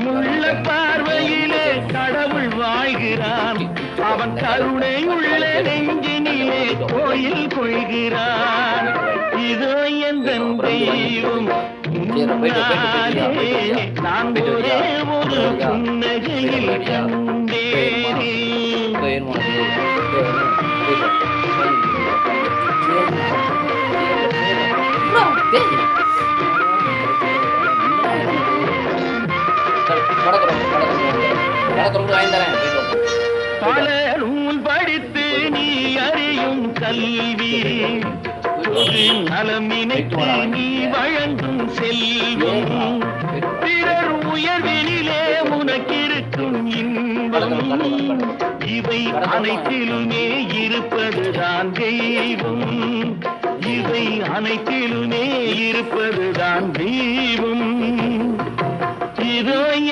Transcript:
கருமுள்ள பார்வையிலே கடவுள் வாழ்கிறான். அவன் கருணை உள்ள நெஞ்சினிலே கோயில் கொள்கிறான். இதோ எந்த தெய்வம் முன்னாலே நான் ஒரே ஒரு புன்னகையில் கண்டேனே. பல நூல் படித்து நீ அறியும் கல்வி, பொது நலம் நினைத்து நீ வழங்கும் செல்வம், பிறர் உயர்வினிலே உனக்கிருக்கும் இன்பம், இவை அனைத்திலுமே இருப்பதுதான் தெய்வம். இவை அனைத்திலுமே இருப்பதுதான் தெய்வம். இதோ